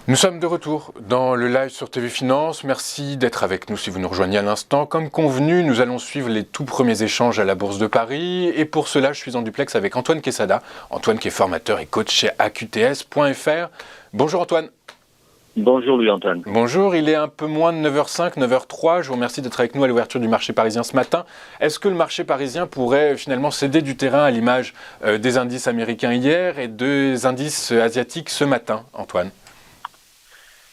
Nous sommes de retour dans le live sur TV Finance. Merci d'être avec nous si vous nous rejoignez à l'instant. Comme convenu, nous allons suivre les tout premiers échanges à la Bourse de Paris. Et pour cela, je suis en duplex avec Antoine Quesada. Antoine qui est formateur et coach chez AQTS.fr. Bonjour Antoine. Bonjour Louis-Antoine. Bonjour, il est un peu moins de 9h05, 9h03. Je vous remercie d'être avec nous à l'ouverture du marché parisien ce matin. Est-ce que le marché parisien pourrait finalement céder du terrain à l'image des indices américains hier et des indices asiatiques ce matin, Antoine ?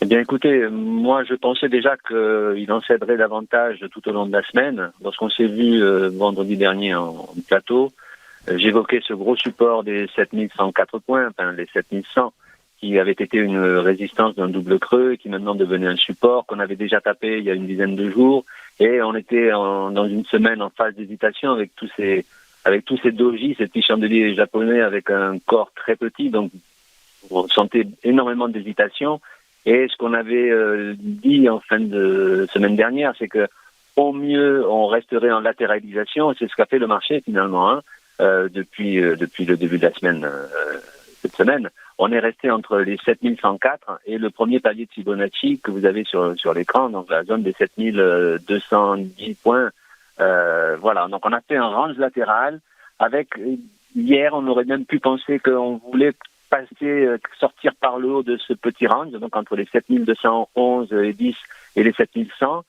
Eh bien écoutez, moi je pensais déjà qu'il en céderait davantage tout au long de la semaine. Lorsqu'on s'est vu vendredi dernier en plateau, j'évoquais ce gros support des 7104 points, enfin les 7100, qui avait été une résistance d'un double creux et qui maintenant devenait un support qu'on avait déjà tapé il y a une dizaine de jours. Et on était dans une semaine en phase d'hésitation avec tous ces doji, ces petits chandeliers japonais avec un corps très petit, donc on sentait énormément d'hésitation. Et ce qu'on avait dit en fin de semaine dernière, c'est que au mieux, on resterait en latéralisation. Et c'est ce qu'a fait le marché finalement depuis le début de la semaine. Cette semaine, on est resté entre les 7104 et le premier palier de Fibonacci que vous avez sur l'écran, donc la zone des 7210 points. Voilà, donc on a fait un range latéral. Avec hier, on aurait même pu penser qu'on voulait sortir par le haut de ce petit range, donc entre les 7211 et 10 et les 7100.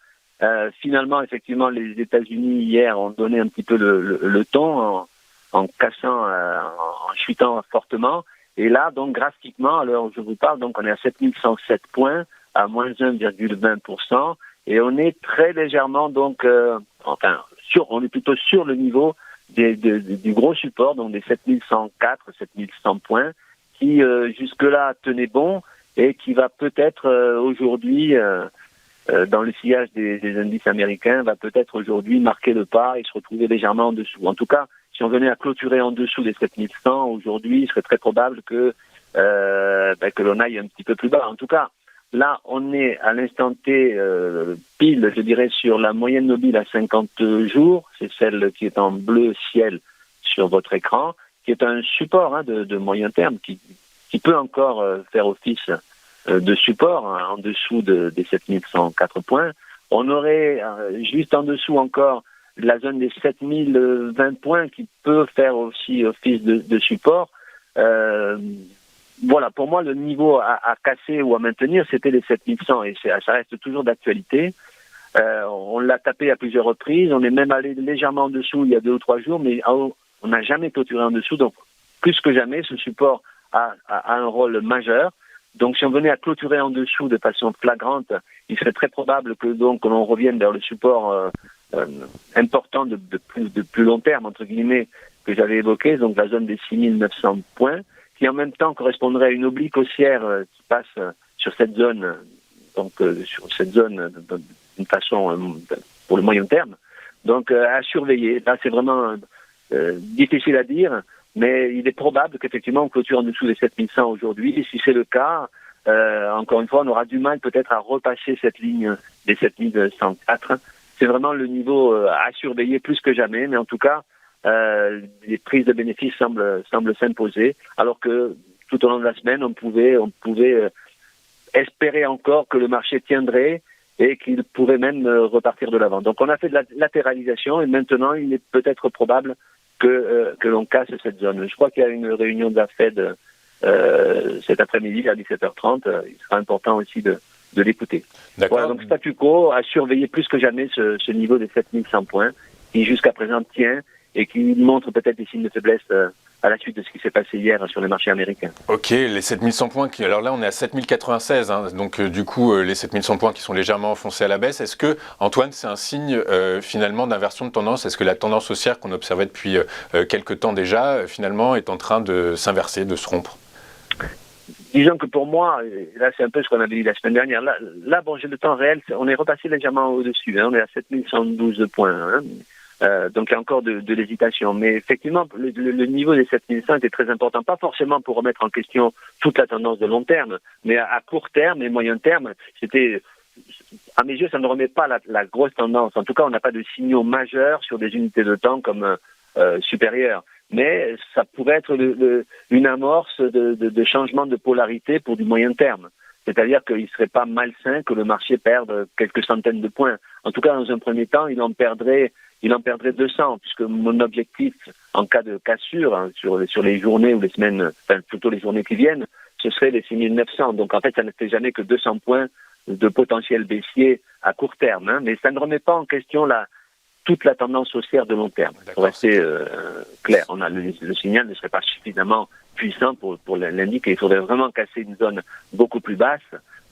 Finalement, effectivement, les États-Unis hier ont donné un petit peu le ton en cassant, en chutant fortement. Et là, donc drastiquement, à l'heure où je vous parle, donc on est à 7107 points, à moins 1,20%, et on est très légèrement, donc, on est plutôt sur le niveau du gros support, donc des 7104, 7100 points, qui jusque-là tenait bon et qui va peut-être aujourd'hui, dans le sillage des indices américains, va peut-être aujourd'hui marquer le pas et se retrouver légèrement en dessous. En tout cas, si on venait à clôturer en dessous des 7100, aujourd'hui, il serait très probable que l'on aille un petit peu plus bas. En tout cas, là, on est à l'instant T pile, je dirais, sur la moyenne mobile à 50 jours. C'est celle qui est en bleu ciel sur votre écran, qui est un support de moyen terme, qui peut encore faire office de support en dessous des 7104 points. On aurait juste en dessous encore la zone des 7020 points qui peut faire aussi office de support. Voilà, pour moi, le niveau à casser ou à maintenir, c'était les 7100 et ça reste toujours d'actualité. On l'a tapé à plusieurs reprises, on est même allé légèrement en dessous il y a 2 ou 3 jours, mais on n'a jamais clôturé en dessous, donc plus que jamais, ce support a un rôle majeur. Donc si on venait à clôturer en dessous de façon flagrante, il serait très probable que l'on revienne vers le support important de plus long terme, entre guillemets, que j'avais évoqué, donc la zone des 6900 points, qui en même temps correspondrait à une oblique haussière qui passe sur cette zone, d'une façon pour le moyen terme. Donc à surveiller. Là, c'est vraiment difficile à dire, mais il est probable qu'effectivement on clôture en dessous des 7100 aujourd'hui. Et si c'est le cas, encore une fois, on aura du mal peut-être à repasser cette ligne des 7104. C'est vraiment le niveau à surveiller plus que jamais, mais en tout cas, les prises de bénéfices semblent s'imposer, alors que tout au long de la semaine, on pouvait espérer encore que le marché tiendrait et qu'il pourrait même repartir de l'avant. Donc on a fait de la latéralisation et maintenant il est peut-être probable que l'on casse cette zone. Je crois qu'il y a une réunion de la Fed cet après-midi à 17h30. Il sera important aussi de l'écouter. D'accord. Voilà, donc statu quo, à surveiller plus que jamais ce niveau des 7100 points qui jusqu'à présent tient et qui montre peut-être des signes de faiblesse à la suite de ce qui s'est passé hier sur les marchés américains. Ok, les 7100 points, alors là on est à 7096, donc du coup les 7100 points qui sont légèrement enfoncés à la baisse. Est-ce que, Antoine, c'est un signe finalement d'inversion de tendance ? Est-ce que la tendance haussière qu'on observait depuis quelques temps déjà, finalement, est en train de s'inverser, de se rompre ? Disons que pour moi, là c'est un peu ce qu'on avait dit la semaine dernière, là bon, j'ai le temps réel, on est repassé légèrement au-dessus, on est à 7112 points, donc il y a encore de l'hésitation, mais effectivement le niveau des 7100 était très important, pas forcément pour remettre en question toute la tendance de long terme, mais à court terme et moyen terme, c'était, à mes yeux, ça ne remet pas la grosse tendance, en tout cas on n'a pas de signaux majeurs sur des unités de temps comme supérieures. Mais ça pourrait être une amorce de changement de polarité pour du moyen terme. C'est-à-dire qu'il ne serait pas malsain que le marché perde quelques centaines de points. En tout cas, dans un premier temps, il en perdrait 200, puisque mon objectif, en cas de cassure, hein, sur les journées ou les semaines, enfin plutôt les journées qui viennent, ce serait les 6900. Donc en fait, ça ne fait jamais que 200 points de potentiel baissier à court terme. Hein, mais ça ne remet pas en question toute la tendance haussière de long terme. Pour rester clair, le signal ne serait pas suffisamment puissant pour l'indiquer. Il faudrait vraiment casser une zone beaucoup plus basse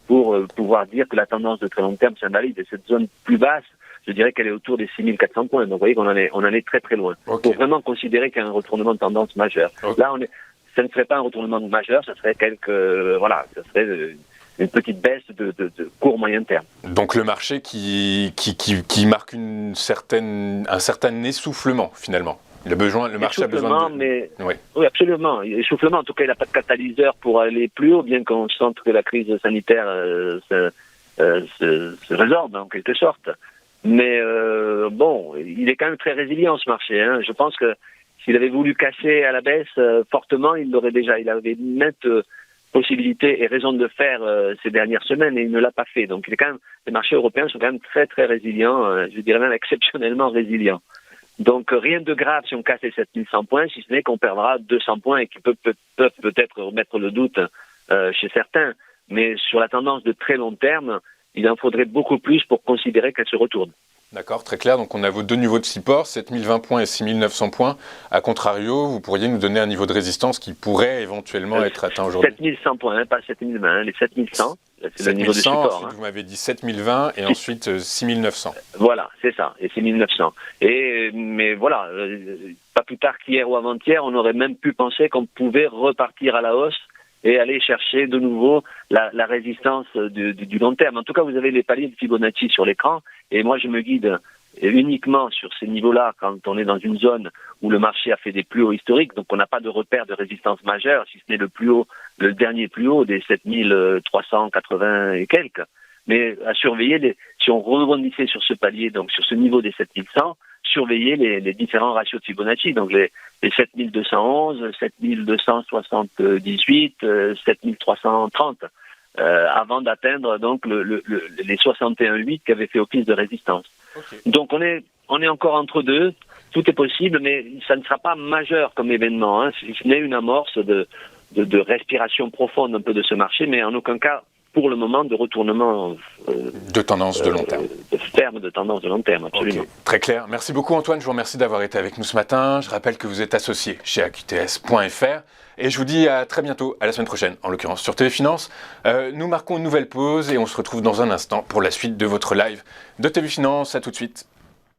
pour pouvoir dire que la tendance de très long terme s'invalide. Et cette zone plus basse, je dirais qu'elle est autour des 6400 points. Donc vous voyez qu'on en est très très loin. Okay. Pour vraiment considérer qu'il y a un retournement de tendance majeur. Okay. Là, ça ne serait pas un retournement majeur, ça serait ça serait une petite baisse de court moyen terme. Donc le marché qui marque un certain essoufflement finalement. Le marché a besoin de... Oui, absolument. Essoufflement, en tout cas, il n'a pas de catalyseur pour aller plus haut, bien qu'on sente que la crise sanitaire se résorbe en quelque sorte. Mais il est quand même très résilient ce marché. Hein. Je pense que s'il avait voulu casser à la baisse fortement, il l'aurait déjà. Il avait une nette possibilité et raison de le faire ces dernières semaines et il ne l'a pas fait. Donc les marchés européens sont quand même très très résilients, je dirais même exceptionnellement résilients. Donc rien de grave si on casse les 7100 points, si ce n'est qu'on perdra 200 points et qui peuvent peut-être remettre le doute chez certains. Mais sur la tendance de très long terme, il en faudrait beaucoup plus pour considérer qu'elle se retourne. D'accord, très clair. Donc on a vos deux niveaux de support, 7020 points et 6900 points. A contrario, vous pourriez nous donner un niveau de résistance qui pourrait éventuellement être atteint aujourd'hui. 7100 points, pas 7020, les 7100. C'est le niveau de support. Ensuite, vous m'avez dit 7020 et ensuite 6900. Voilà, c'est ça, et 6900. Mais voilà, pas plus tard qu'hier ou avant-hier, on aurait même pu penser qu'on pouvait repartir à la hausse et aller chercher de nouveau la résistance du long terme. En tout cas, vous avez les paliers de Fibonacci sur l'écran, et moi je me guide uniquement sur ces niveaux-là quand on est dans une zone où le marché a fait des plus hauts historiques, donc on n'a pas de repère de résistance majeure, si ce n'est le dernier plus haut des 7380 et quelques. Mais à surveiller, si on rebondissait sur ce palier, donc sur ce niveau des 7100, surveiller les différents ratios de Fibonacci, donc les 7211, 7278, 7330, avant d'atteindre donc les 61,8 qui avaient fait office de résistance. Okay. Donc on est encore entre deux, tout est possible, mais ça ne sera pas majeur comme événement, hein, si ce n'est une amorce de respiration profonde un peu de ce marché, mais en aucun cas pour le moment de retournement de tendance de long terme. De tendance de long terme, absolument. Okay. Très clair. Merci beaucoup Antoine, je vous remercie d'avoir été avec nous ce matin. Je rappelle que vous êtes associé chez AQTS.fr et je vous dis à très bientôt, à la semaine prochaine, en l'occurrence sur Téléfinance. Nous marquons une nouvelle pause et on se retrouve dans un instant pour la suite de votre live de Téléfinance. À tout de suite.